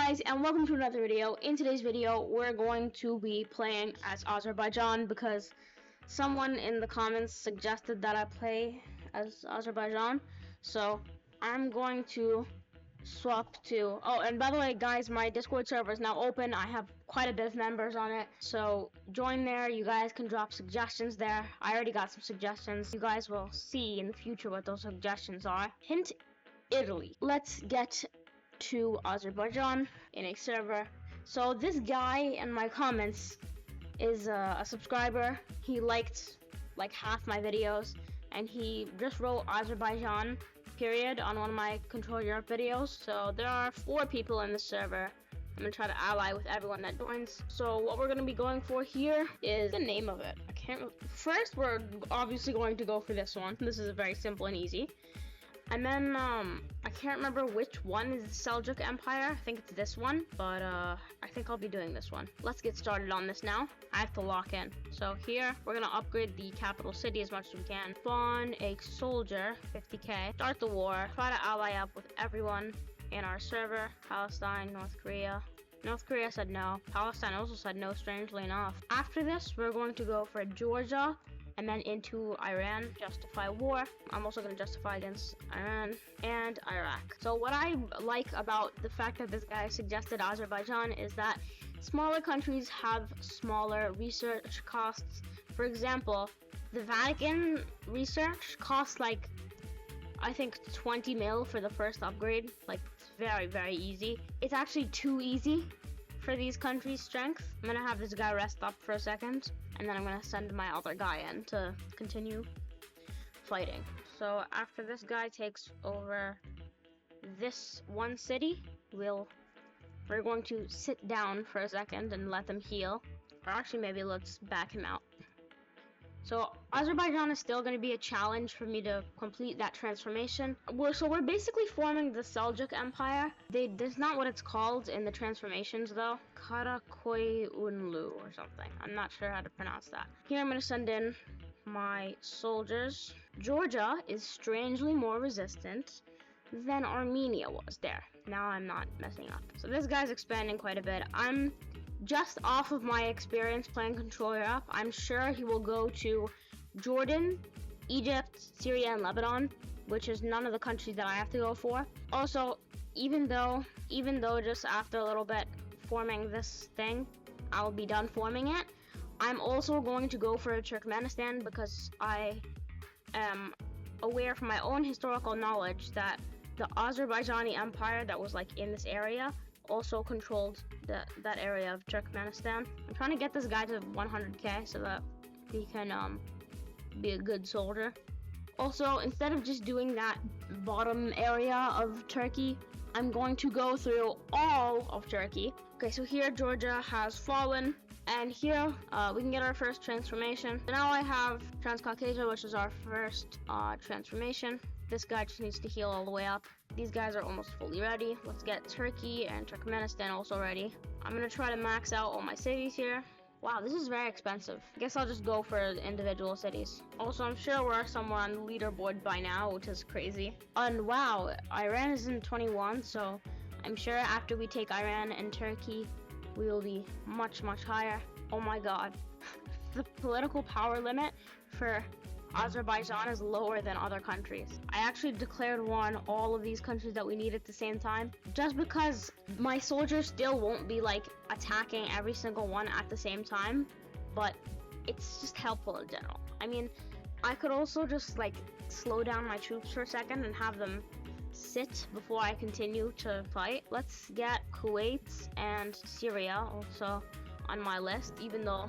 guys, and welcome to another video. In today's video, we're going to be playing as Azerbaijan because someone in the comments suggested that I play as Azerbaijan. So I'm going to swap to... Oh, and by the way, guys, my Discord server is now open. I have quite a bit of members on it. So join there. You guys can drop suggestions there. I already got some suggestions. You guys will see in the future what those suggestions are. Hint, Italy. Let's get to Azerbaijan in a server. So this guy in my comments is a subscriber. He liked like half my videos, and he just wrote Azerbaijan period on one of my Control Europe videos. So there are 4 people in the server. I'm gonna try to ally with everyone that joins. So what we're gonna be going for here is the name of it. I can't. First, we're obviously going to go for this one. This is very simple and easy. And then, I can't remember which one is the Seljuk Empire. I think it's this one, but, I think I'll be doing this one. Let's get started on this now. I have to lock in. So here, we're gonna upgrade the capital city as much as we can. Spawn a soldier, 50k. Start the war. Try to ally up with everyone in our server. Palestine, North Korea. North Korea said no. Palestine also said no, strangely enough. After this, we're going to go for Georgia, and then into Iran, justify war. I'm also going to justify against Iran and Iraq. So what I like about the fact that this guy suggested Azerbaijan is that smaller countries have smaller research costs. For example, the Vatican research costs like, I think 20 mil for the first upgrade. Like, it's very, very easy. It's actually too easy for these countries' strength. I'm gonna have this guy rest up for a second, and then I'm gonna send my other guy in to continue fighting. So after this guy takes over this one city, we're going to sit down for a second and let them heal. Or actually, maybe let's back him out. So Azerbaijan is still going to be a challenge for me to complete that transformation. We're basically forming the Seljuk Empire. That's not what it's called in the transformations though. Karakoyunlu or something. I'm not sure how to pronounce that. Here I'm going to send in my soldiers. Georgia is strangely more resistant than Armenia was there. Now I'm not messing up. So this guy's expanding quite a bit. I'm just off of my experience playing Control Europe, I'm sure he will go to Jordan, Egypt, Syria, and Lebanon, which is none of the countries that I have to go for. Also, even though just after a little bit forming this thing, I'll be done forming it, I'm also going to go for Turkmenistan because I am aware from my own historical knowledge that the Azerbaijani Empire that was like in this area also controlled that area of Turkmenistan. I'm trying to get this guy to 100k so that he can be a good soldier. Also, instead of just doing that bottom area of Turkey, I'm going to go through all of Turkey. Okay, so here Georgia has fallen, and here we can get our first transformation. So now I have Transcaucasia, which is our first transformation. This guy just needs to heal all the way up. These guys are almost fully ready. Let's get Turkey and Turkmenistan also ready. I'm gonna try to max out all my cities here. Wow, this is very expensive. I guess I'll just go for individual cities. Also, I'm sure we're somewhere on the leaderboard by now, which is crazy. And wow, Iran is in 21, so I'm sure after we take Iran and Turkey, we will be much, much higher. Oh my god. The political power limit for Azerbaijan is lower than other countries. I actually declared war on all of these countries that we need at the same time, just because my soldiers still won't be like attacking every single one at the same time, but it's just helpful in general. I mean, I could also just like slow down my troops for a second and have them sit before I continue to fight. Let's get Kuwait and Syria also on my list, even though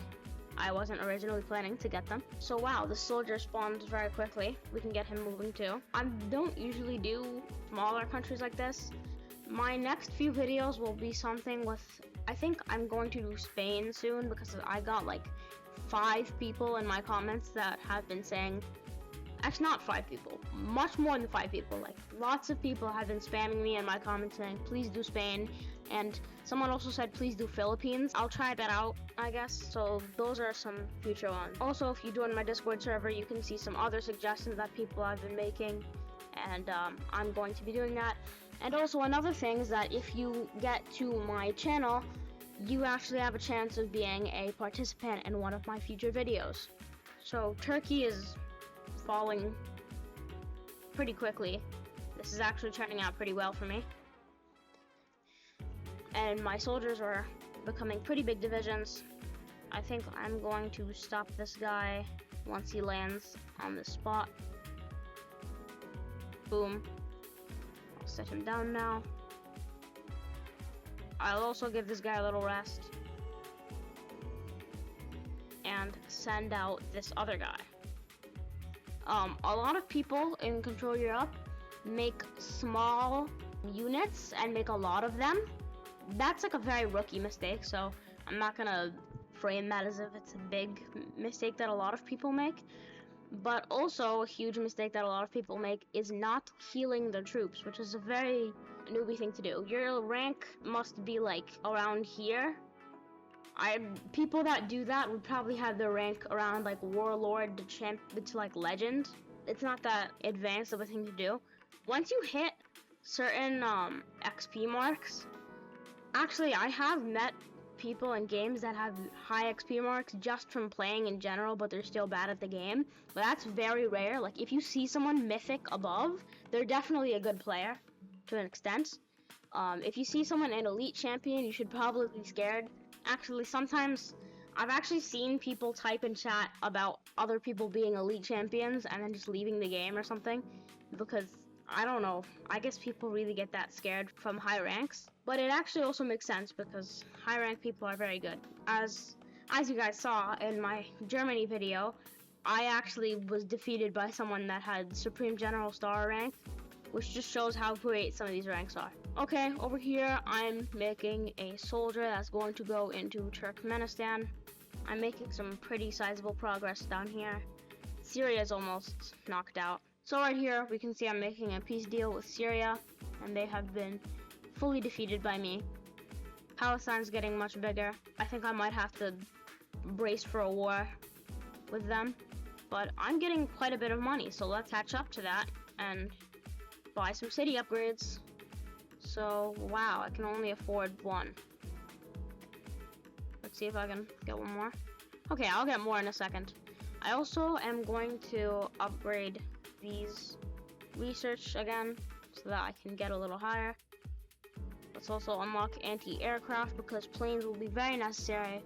I wasn't originally planning to get them. So wow, the soldier spawned very quickly. We can get him moving too. I don't usually do smaller countries like this. My next few videos will be something with, I think I'm going to do Spain soon because I got like 5 people in my comments that have been saying, actually not 5 people, much more than 5 people, like lots of people have been spamming me in my comments saying please do Spain, and someone also said please do Philippines. I'll try that out, I guess. So those are some future ones. Also, if you join my Discord server, you can see some other suggestions that people have been making, and I'm going to be doing that. And also another thing is that if you get to my channel, you actually have a chance of being a participant in one of my future videos. So Turkey is falling pretty quickly. This is actually turning out pretty well for me. And my soldiers are becoming pretty big divisions. I think I'm going to stop this guy once he lands on this spot. Boom. I'll set him down now. I'll also give this guy a little rest. And send out this other guy. A lot of people in Control Europe make small units and make a lot of them. That's like a very rookie mistake, so I'm not gonna frame that as if it's a big mistake that a lot of people make. But also a huge mistake that a lot of people make is not healing their troops, which is a very newbie thing to do. Your rank must be like around here. People that do that would probably have their rank around like Warlord to like Legend. It's not that advanced of a thing to do. Once you hit certain XP marks, actually I have met people in games that have high XP marks just from playing in general, but they're still bad at the game. But that's very rare. Like if you see someone mythic above, they're definitely a good player to an extent. If you see someone an elite champion, you should probably be scared. Actually, sometimes I've actually seen people type in chat about other people being elite champions and then just leaving the game or something, because I don't know, I guess people really get that scared from high ranks. But it actually also makes sense because high rank people are very good. As you guys saw in my Germany video, I actually was defeated by someone that had Supreme General Star rank, which just shows how great some of these ranks are. Okay, over here I'm making a soldier that's going to go into Turkmenistan. I'm making some pretty sizable progress down here. Syria is almost knocked out. So right here we can see I'm making a peace deal with Syria, and they have been fully defeated by me. Palestine's getting much bigger. I think I might have to brace for a war with them, but I'm getting quite a bit of money, so let's catch up to that and buy some city upgrades. So, wow, I can only afford one. Let's see if I can get one more. Okay, I'll get more in a second. I also am going to upgrade these research again so that I can get a little higher. Let's also unlock anti-aircraft because planes will be very necessary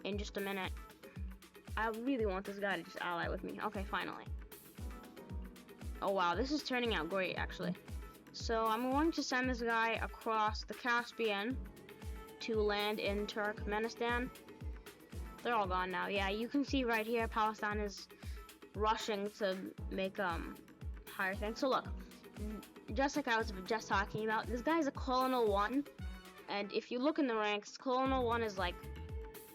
in just a minute. I really want this guy to just ally with me. Okay, finally. Oh wow, this is turning out great actually. So I'm going to send this guy across the Caspian to land in Turkmenistan. They're all gone now. Yeah, you can see right here Palestine is rushing to make higher things. So look, just like I was just talking about, this guy is a Colonel 1, and if you look in the ranks, Colonel 1 is like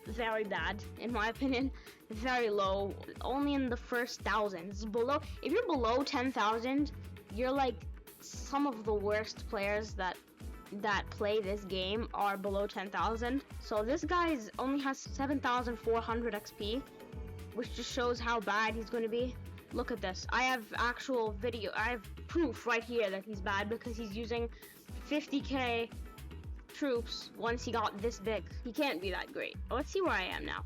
very bad in my opinion, very low, only in the first thousands. Below, if you're below 10,000, you're like some of the worst players that play this game are below 10,000. So this guy only has 7,400 XP, which just shows how bad he's going to be. Look at this. I have actual video. I have proof right here that he's bad because he's using 50k troops once he got this big. He can't be that great. Let's see where I am now.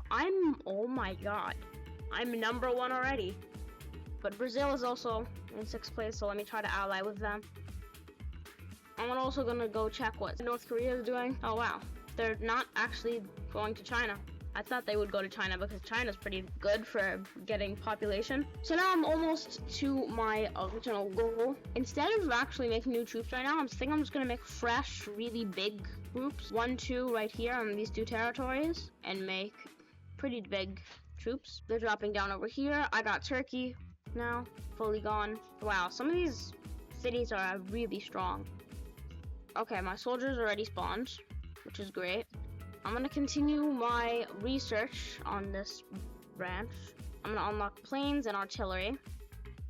Oh my god. I'm number 1 already. But Brazil is also in 6th place, so let me try to ally with them. I'm also gonna go check what North Korea is doing. Oh wow, they're not actually going to China. I thought they would go to China because China's pretty good for getting population. So now I'm almost to my original goal. Instead of actually making new troops right now, I'm just gonna make fresh, really big groups. 1, 2 right here on these 2 territories and make pretty big troops. They're dropping down over here. I got Turkey now, fully gone. Wow, some of these cities are really strong. Okay, my soldiers already spawned, which is great. I'm gonna continue my research on this branch. I'm gonna unlock planes and artillery.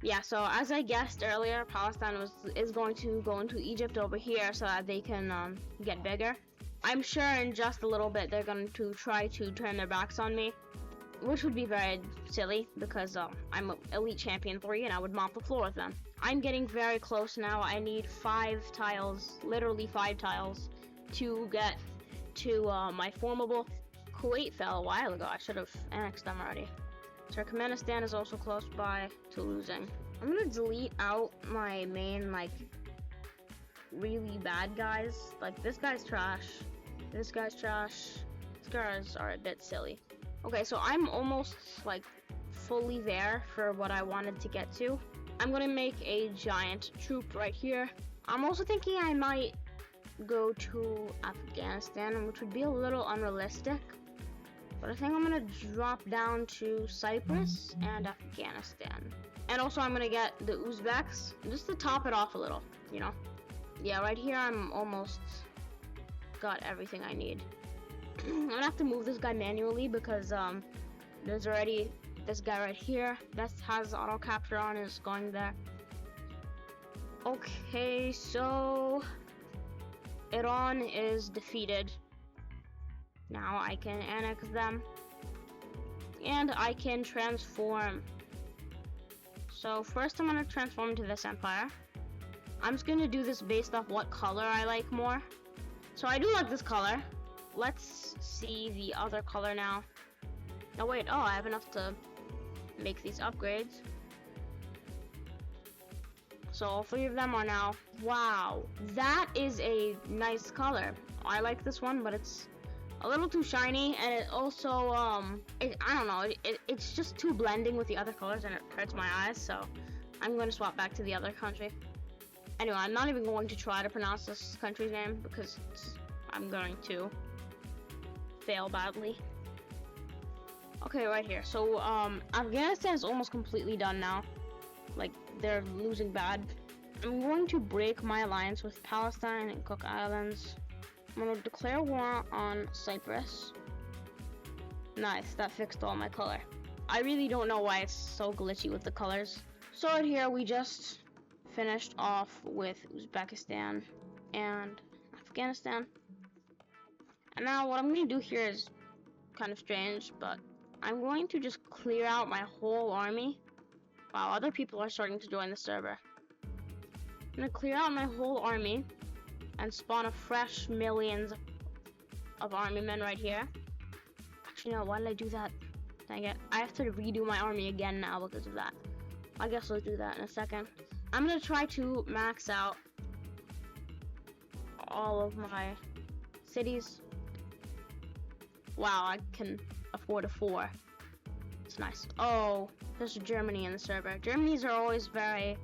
Yeah, so as I guessed earlier, Palestine is going to go into Egypt over here so that they can get bigger. I'm sure in just a little bit they're going to try to turn their backs on me. which would be very silly because I'm Elite Champion 3 and I would mop the floor with them. I'm getting very close now. I need 5 tiles, literally 5 tiles, to get to my formable. Kuwait fell a while ago. I should have annexed them already. Turkmenistan is also close by to losing. I'm gonna delete out my main, like, really bad guys. Like, this guy's trash. This guy's trash. These guys are a bit silly. Okay, so I'm almost, like, fully there for what I wanted to get to. I'm gonna make a giant troop right here. I'm also thinking I might go to Afghanistan, which would be a little unrealistic. But I think I'm gonna drop down to Cyprus and Afghanistan. And also I'm gonna get the Uzbeks, just to top it off a little, you know? Yeah, right here I'm almost got everything I need. I'm gonna have to move this guy manually because there's already this guy right here that has auto capture on, is going there. Okay, so Iran is defeated. Now I can annex them and I can transform. So first I'm gonna transform to this empire. I'm just gonna do this based off what color I like more. So I do like this color. Let's see the other color now. Oh wait, oh, I have enough to make these upgrades. So all 3 of them are now. Wow, that is a nice color. I like this one, but it's a little too shiny, and it also, I don't know, it's just too blending with the other colors and it hurts my eyes, so I'm going to swap back to the other country. Anyway, I'm not even going to try to pronounce this country's name because I'm going to fail badly. Okay, right here. So, Afghanistan is almost completely done now. Like, they're losing bad. I'm going to break my alliance with Palestine and Cook Islands. I'm gonna declare war on Cyprus. Nice, that fixed all my color. I really don't know why it's so glitchy with the colors. So right here, we just finished off with Uzbekistan and Afghanistan. And now what I'm gonna do here is kind of strange, but I'm going to just clear out my whole army while other people are starting to join the server. I'm gonna clear out my whole army and spawn a fresh millions of army men right here. Actually, no, why did I do that? Dang it. I have to redo my army again now because of that. I guess I'll do that in a second. I'm gonna try to max out all of my cities. Wow, I can afford a 4. It's nice. Oh, there's Germany in the server. Germany's are always very,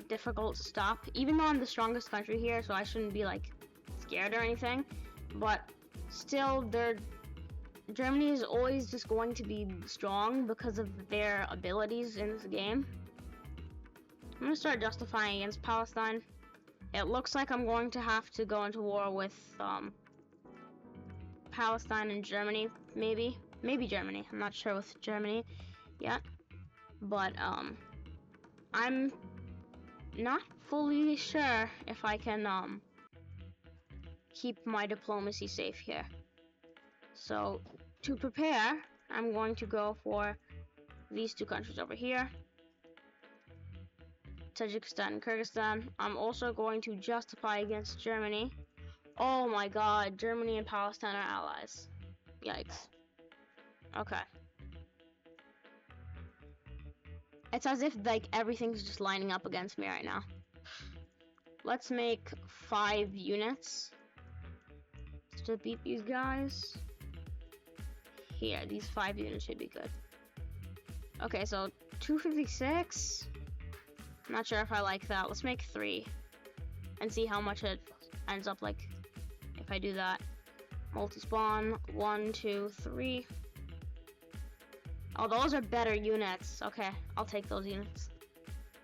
difficult to stop, even though I'm the strongest country here, so I shouldn't be like scared or anything, but still Germany is always just going to be strong because of their abilities in this game. I'm gonna start justifying against Palestine. It looks like I'm going to have to go into war with Palestine and Germany, maybe Germany. I'm not sure with Germany yet, but I'm not fully sure if I can keep my diplomacy safe here. So to prepare, I'm going to go for these 2 countries over here, Tajikistan and Kyrgyzstan. I'm also going to justify against Germany. Oh my god, Germany and Palestine are allies. Yikes. Okay. It's as if like everything's just lining up against me right now. Let's make 5 units to beat these guys. Here, these 5 units should be good. Okay, so 256. I'm not sure if I like that. Let's make 3 and see how much it ends up like if I do that. Multi-spawn, 1, 2, 3. Oh, those are better units. Okay, I'll take those units.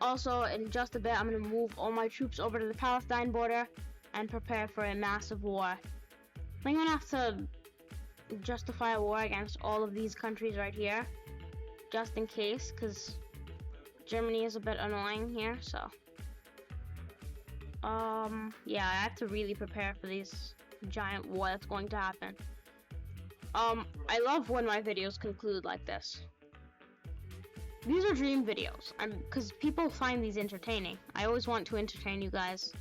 Also, in just a bit, I'm going to move all my troops over to the Palestine border and prepare for a massive war. I think I'm going to have to justify a war against all of these countries right here, just in case, because Germany is a bit annoying here, so. Yeah, I have to really prepare for this giant war that's going to happen. I love when my videos conclude like this. These are dream videos. Because people find these entertaining. I always want to entertain you guys.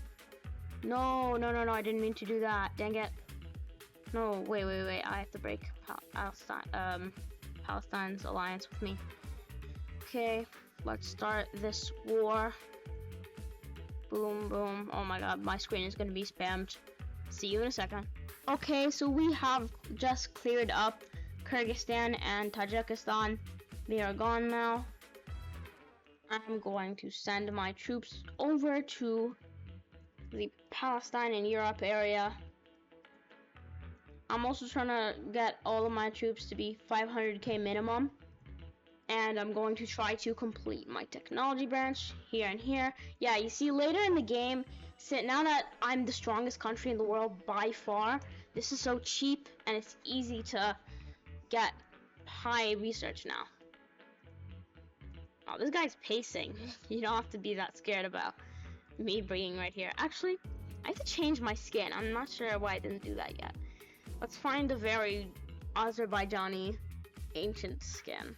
No, I didn't mean to do that. Dang it. No, wait. I have to break Palestine's alliance with me. Okay, let's start this war. Boom, boom. Oh my god, my screen is gonna be spammed. See you in a second. Okay, so we have just cleared up Kyrgyzstan and Tajikistan. They are gone now. I'm going to send my troops over to the Palestine and Europe area. I'm also trying to get all of my troops to be 500k minimum. And I'm going to try to complete my technology branch here and here. Yeah, you see later in the game, now that I'm the strongest country in the world by far, this is so cheap and it's easy to get high research now. Oh, this guy's pacing. You don't have to be that scared about me being right here. Actually, I have to change my skin. I'm not sure why I didn't do that yet. Let's find a very Azerbaijani ancient skin.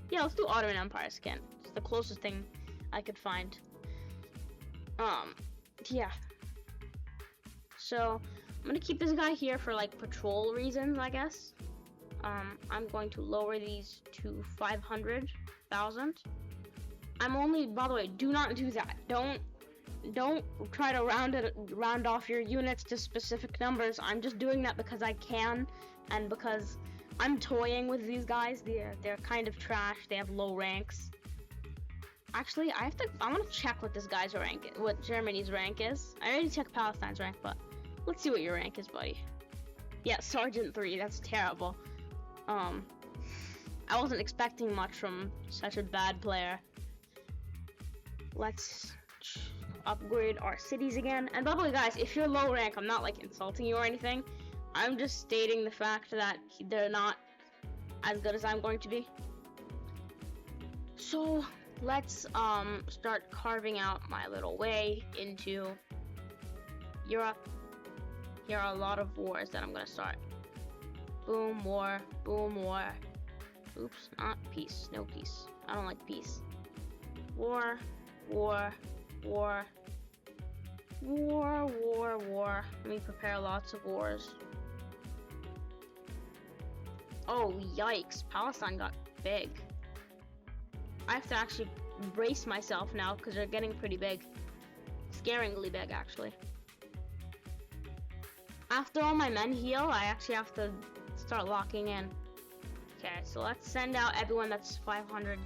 Yeah, let's do Ottoman Empire skin. It's the closest thing I could find. Yeah. So, I'm gonna keep this guy here for like patrol reasons, I guess. I'm going to lower these to 500,000. I'm only, by the way, do not do that. Don't try to round off your units to specific numbers. I'm just doing that because I can, and because I'm toying with these guys. They're kind of trash. They have low ranks. Actually, I want to check what this guy's rank, what Germany's rank is. I already checked Palestine's rank, but let's see what your rank is, buddy. Yeah, Sergeant 3. That's terrible. I wasn't expecting much from such a bad player. Let's upgrade our cities again. And by the way, guys, if you're low rank, I'm not like insulting you or anything. I'm just stating the fact that they're not as good as I'm going to be. So let's start carving out my little way into Europe. Here are a lot of wars that I'm gonna start. Boom, war, boom, war. Oops, not peace, no peace. I don't like peace. War, war, war, war, war, war. Let me prepare lots of wars. Oh, yikes. Palestine got big. I have to actually brace myself now because they're getting pretty big. Scaringly big, actually. After all my men heal, I actually have to start locking in. Okay, so let's send out everyone that's 500k.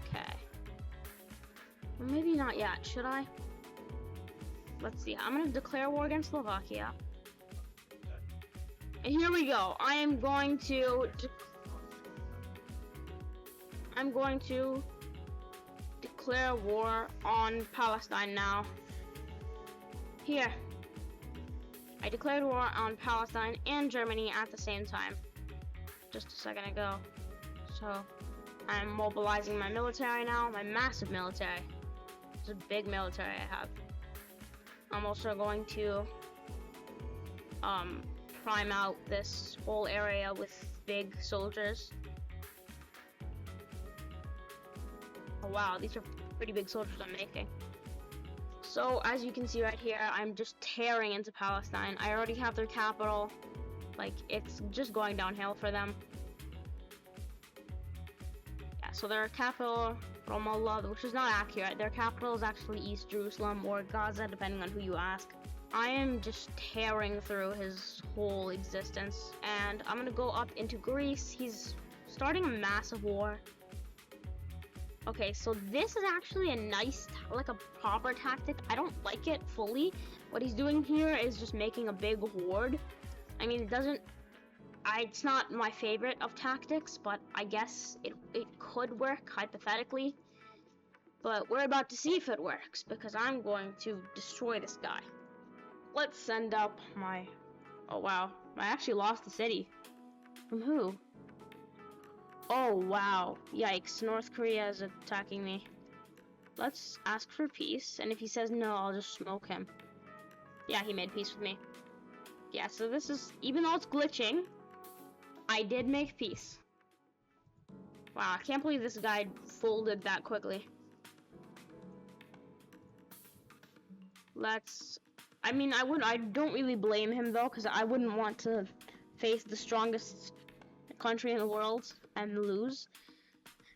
Or maybe not yet, should I? Let's see. I'm going to declare war against Slovakia. And here we go. I am going to declare war on Palestine now. Here. I declared war on Palestine and Germany at the same time. Just a second ago. So, I'm mobilizing my military now, my massive military. It's a big military I have. I'm also going to prime out this whole area with big soldiers. Oh wow, these are pretty big soldiers I'm making. So as you can see right here, I'm just tearing into Palestine. I already have their capital. Like, it's just going downhill for them. Yeah, so their capital, Ramallah, which is not accurate. Their capital is actually East Jerusalem or Gaza, depending on who you ask. I am just tearing through his whole existence. And I'm gonna go up into Greece. He's starting a massive war. Okay, so this is actually a nice, like a proper tactic. I don't like it fully. What he's doing here is just making a big horde. I mean, it's not my favorite of tactics, but I guess it could work, hypothetically. But we're about to see if it works, because I'm going to destroy this guy. Let's send up my... Oh, wow. I actually lost the city. From who? Oh, wow. Yikes. North Korea is attacking me. Let's ask for peace, and if he says no, I'll just smoke him. Yeah, he made peace with me. Yeah, so this is... Even though it's glitching, I did make peace. Wow, I can't believe this guy folded that quickly. I mean, I don't really blame him though, because I wouldn't want to face the strongest country in the world and lose.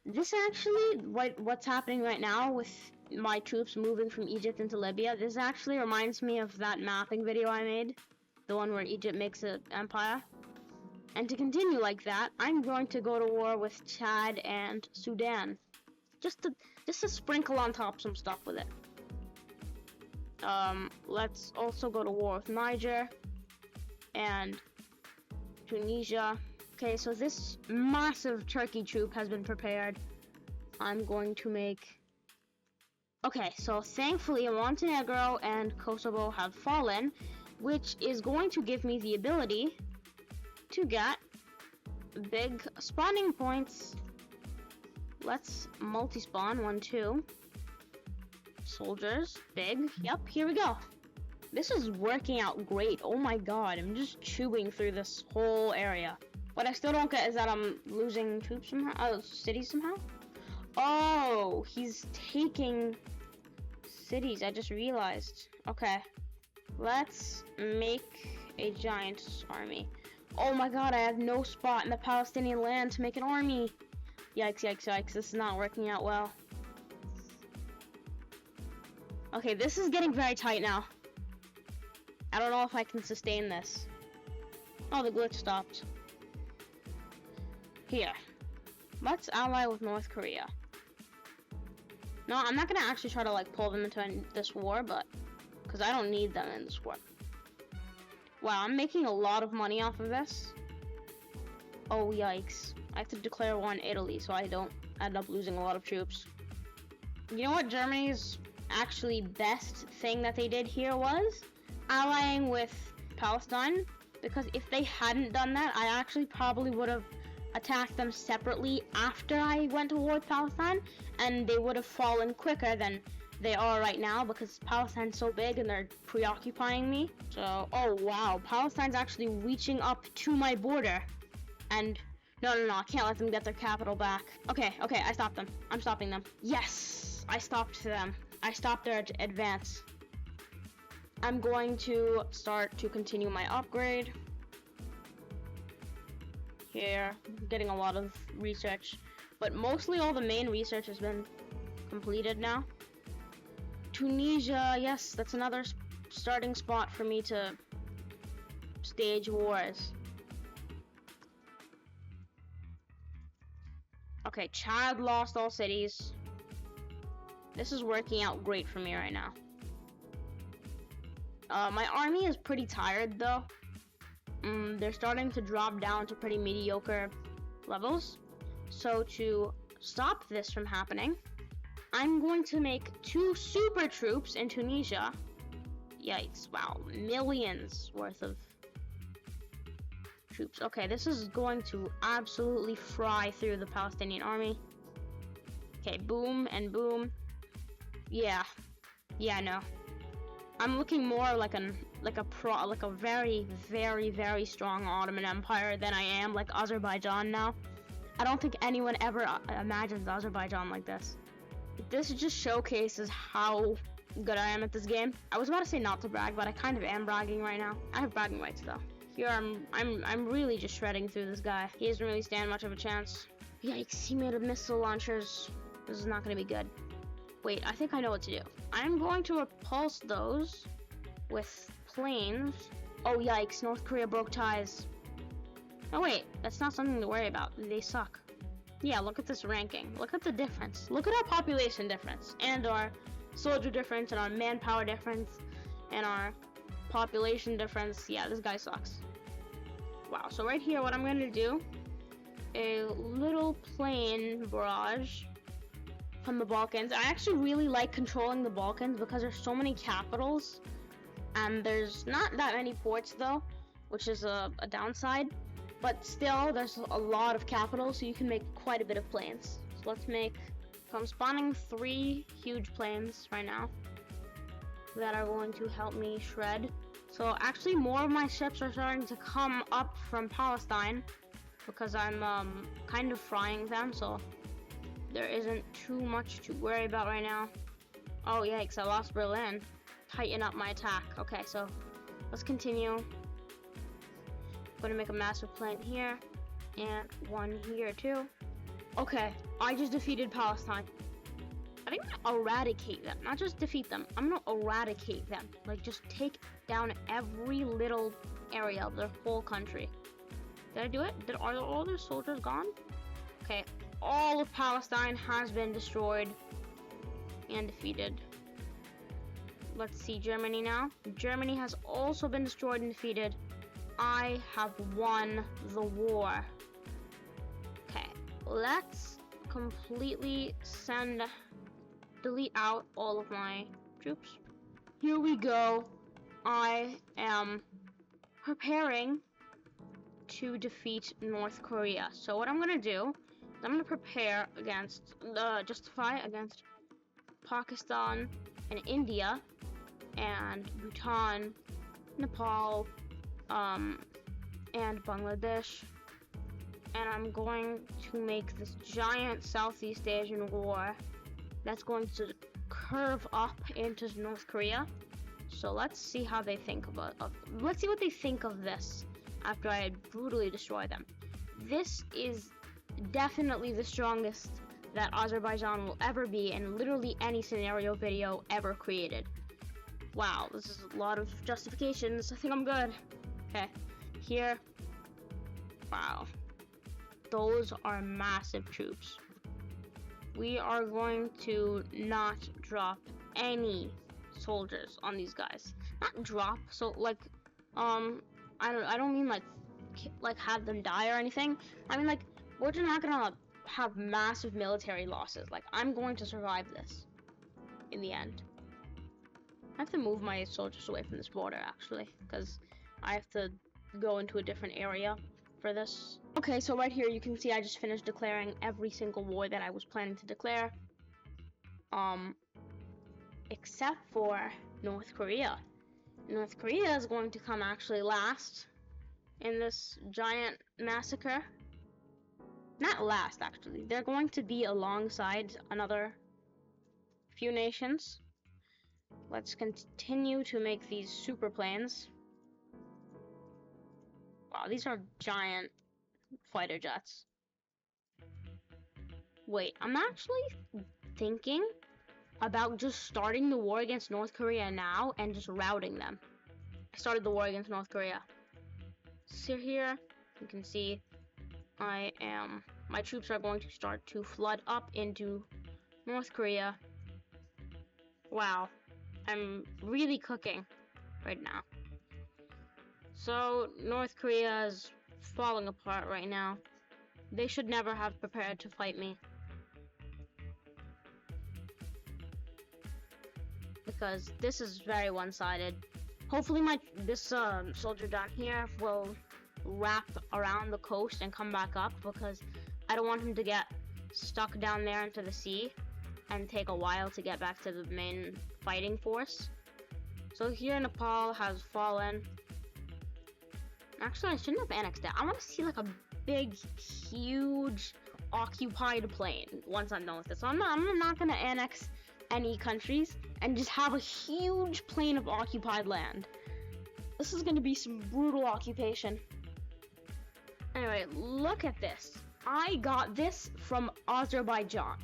This actually, what's happening right now with my troops moving from Egypt into Libya, this actually reminds me of that mapping video I made, the one where Egypt makes an empire. And to continue like that, I'm going to go to war with Chad and Sudan, just to sprinkle on top some stuff with it. Let's also go to war with Niger and Tunisia. Okay, so this massive Turkey troop has been prepared. I'm going to make... Okay, so thankfully Montenegro and Kosovo have fallen, which is going to give me the ability to get big spawning points. Let's multi-spawn, 1, 2. Soldiers, big, yep, here we go. This is working out great, oh my god, I'm just chewing through this whole area. What I still don't get is that I'm losing troops somehow, cities somehow. Oh, he's taking cities, I just realized. Okay, let's make a giant army. Oh my god, I have no spot in the Palestinian land to make an army. Yikes, yikes, yikes, this is not working out well. Okay, this is getting very tight now. I don't know if I can sustain this. Oh, the glitch stopped. Here. Let's ally with North Korea. No, I'm not gonna actually try to like pull them into this war, but because I don't need them in this war. Wow, I'm making a lot of money off of this. Oh, yikes. I have to declare war on Italy so I don't end up losing a lot of troops. You know what Germany's actually best thing that they did here was? Allying with Palestine. Because if they hadn't done that, I actually probably would have attacked them separately after I went to war with Palestine, and they would have fallen quicker than they are right now because Palestine's so big and they're preoccupying me. So, oh wow, Palestine's actually reaching up to my border. And no, I can't let them get their capital back. Okay, I stopped them. I'm stopping them. Yes, I stopped them. I stopped their advance. I'm going to start to continue my upgrade. Here, getting a lot of research, but mostly all the main research has been completed now. Tunisia, yes, that's another starting spot for me to stage wars. Okay, Chad lost all cities. This is working out great for me right now. My army is pretty tired though. They're starting to drop down to pretty mediocre levels. So to stop this from happening, I'm going to make 2 super troops in Tunisia. Yikes, wow, millions worth of troops. Okay, this is going to absolutely fry through the Palestinian army. Okay, boom and boom. Yeah, no. I'm looking more like a very, very, very strong Ottoman Empire than I am like Azerbaijan now. I don't think anyone ever imagines Azerbaijan like this. This just showcases how good I am at this game. I was about to say not to brag, but I kind of am bragging right now. I have bragging rights though. Here I'm really just shredding through this guy. He doesn't really stand much of a chance. Yikes, he made a missile launchers. This is not gonna be good. Wait, I think I know what to do. I'm going to repulse those with planes. Oh yikes, North Korea broke ties. Oh wait, that's not something to worry about. They suck. Yeah, look at this ranking. Look at the difference. Look at our population difference and our soldier difference and our manpower difference and our population difference. Yeah, this guy sucks. Wow, so right here what I'm going to do, a little plane barrage from the Balkans. I actually really like controlling the Balkans because there's so many capitals and there's not that many ports though, which is a downside. But still, there's a lot of capitals, so you can make quite a bit of planes. So let's make... So I'm spawning 3 huge planes right now that are going to help me shred. So actually, more of my ships are starting to come up from Palestine. because I'm kind of frying them, so there isn't too much to worry about right now. Oh yikes, I lost Berlin. Tighten up my attack. Okay, so let's continue. I'm gonna make a massive plant here and one here too. Okay, I just defeated Palestine. I think I'm gonna eradicate them, not just defeat them. I'm gonna eradicate them. Like, just take down every little area of their whole country. Did I do it? Are all their soldiers gone? Okay, all of Palestine has been destroyed and defeated. Let's see Germany now. Germany has also been destroyed and defeated. I have won the war. Okay, let's completely delete out all of my troops. Here we go. I am preparing to defeat North Korea. So what I'm gonna do is I'm gonna prepare against justify against Pakistan and India and Bhutan, Nepal, and Bangladesh. And I'm going to make this giant Southeast Asian war that's going to curve up into North Korea. So let's see how they think about let's see what they think of this after I brutally destroy them. This is definitely the strongest that Azerbaijan will ever be in literally any scenario video ever created. Wow, this is a lot of justifications. I think I'm good. Okay, here. Wow. Those are massive troops. We are going to not drop any soldiers on these guys. Not drop, so like, I don't mean like have them die or anything. I mean like, we're just not gonna have massive military losses. Like, I'm going to survive this in the end. I have to move my soldiers away from this border actually, because I have to go into a different area for this. Okay, so right here you can see I just finished declaring every single war that I was planning to declare. Except for North Korea. North Korea is going to come actually last in this giant massacre. Not last, actually. They're going to be alongside another few nations. Let's continue to make these super planes. Wow, these are giant fighter jets. Wait, I'm actually thinking about just starting the war against North Korea now and just routing them. I started the war against North Korea. So here, you can see my troops are going to start to flood up into North Korea. Wow, I'm really cooking right now. So North Korea is falling apart right now. They should never have prepared to fight me, because this is very one-sided. Hopefully this soldier down here will wrap around the coast and come back up, because I don't want him to get stuck down there into the sea and take a while to get back to the main fighting force. So here Nepal has fallen. Actually, I shouldn't have annexed that. I want to see like a big, huge occupied plain once I'm done with this. So I'm not gonna annex any countries and just have a huge plain of occupied land. This is gonna be some brutal occupation. Anyway, look at this. I got this from Azerbaijan.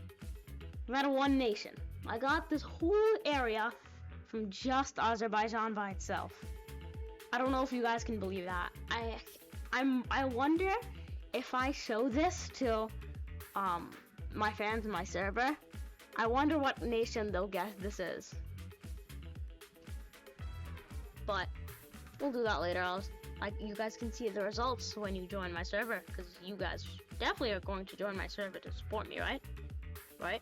Not one nation. I got this whole area from just Azerbaijan by itself. I don't know if you guys can believe that. I wonder if I show this to my fans in my server. I wonder what nation they'll guess this is. But we'll do that later. You guys can see the results when you join my server, because you guys definitely are going to join my server to support me, right? Right?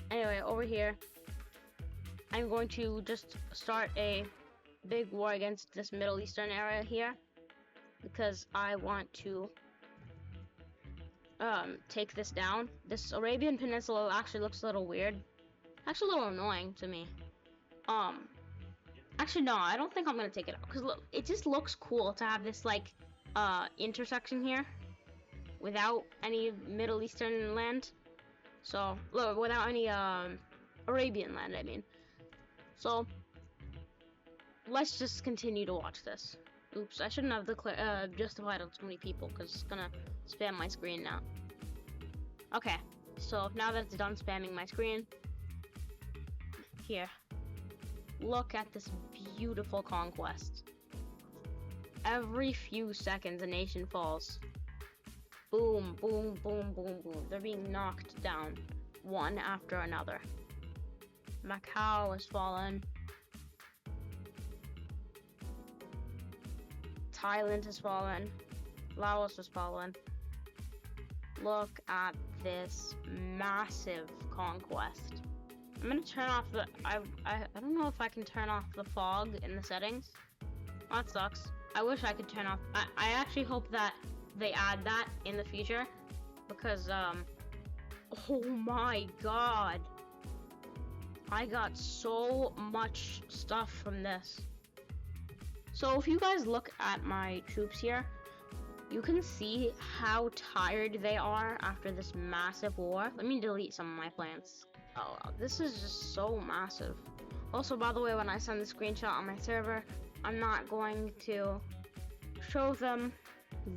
Anyway, over here, I'm going to just start a big war against this Middle Eastern area here, because I want to take this down. This Arabian Peninsula actually looks a little weird. Actually a little annoying to me. Actually no, I don't think I'm gonna take it out, because look, it just looks cool to have this like intersection here without any Middle Eastern land. So, without any Arabian land, I mean. So, let's just continue to watch this. Oops, I shouldn't have justified on so many people because it's gonna spam my screen now. Okay, so now that it's done spamming my screen, here, look at this beautiful conquest. Every few seconds a nation falls. Boom, boom, boom, boom, boom. They're being knocked down, one after another. Macau has fallen. Thailand has fallen. Laos has fallen. Look at this massive conquest. I'm gonna turn off the... I don't know if I can turn off the fog in the settings. That sucks. I wish I could turn off... I actually hope that they add that in the future. Because, oh my god. I got so much stuff from this. So if you guys look at my troops here, you can see how tired they are after this massive war. Let me delete some of my plants. Oh, this is just so massive. Also, by the way, when I send the screenshot on my server, I'm not going to show them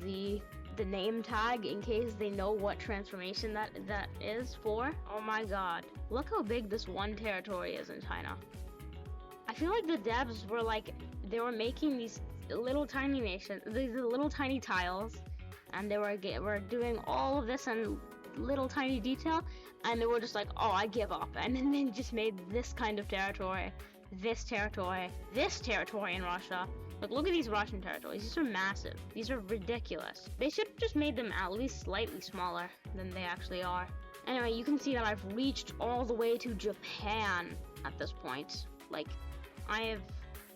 the name tag in case they know what transformation that is for. Oh my god. Look how big this one territory is in China. I feel like the devs were like, they were making these little tiny nations, these little tiny tiles, and they were doing all of this in little tiny detail, and they were just like, oh, I give up, and then they just made this kind of territory, this territory in Russia. Like, look at these Russian territories. These are massive. These are ridiculous. They should have just made them at least slightly smaller than they actually are. Anyway, you can see that I've reached all the way to Japan at this point. Like, I have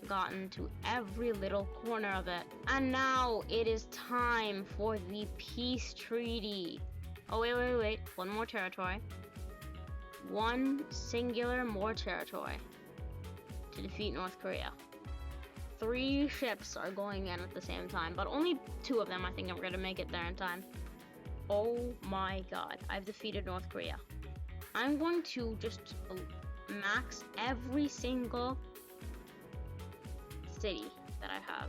gotten to every little corner of it. And now it is time for the peace treaty. Oh, wait. One more territory. One singular more territory to defeat North Korea. 3 ships are going in at the same time, but only 2 of them I think are going to make it there in time. Oh my god, I've defeated North Korea. I'm going to just max every single city that I have.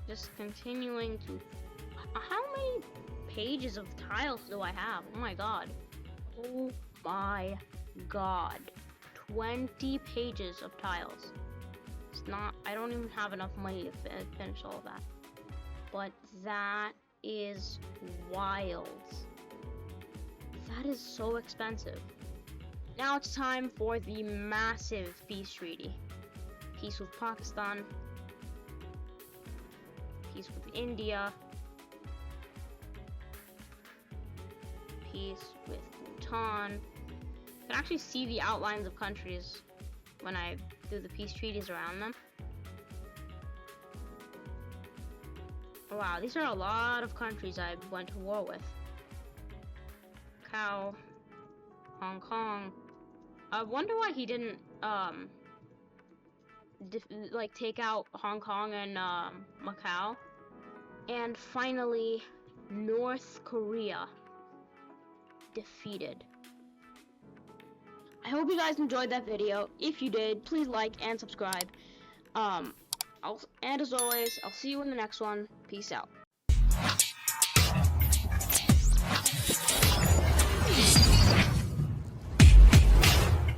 Just continuing to... How many pages of tiles do I have? Oh my god. Oh my god. 20 pages of tiles. It's not... I don't even have enough money to finish all of that. But that is wild. That is so expensive. Now it's time for the massive peace treaty. Peace with Pakistan. Peace with India. Peace with Bhutan. You can actually see the outlines of countries when I do the peace treaties around them. Wow, these are a lot of countries I went to war with. Macau, Hong Kong. I wonder why he didn't take out Hong Kong and Macau. And finally, North Korea defeated. I hope you guys enjoyed that video. If you did, please like and subscribe. And as always, I'll see you in the next one. Peace out.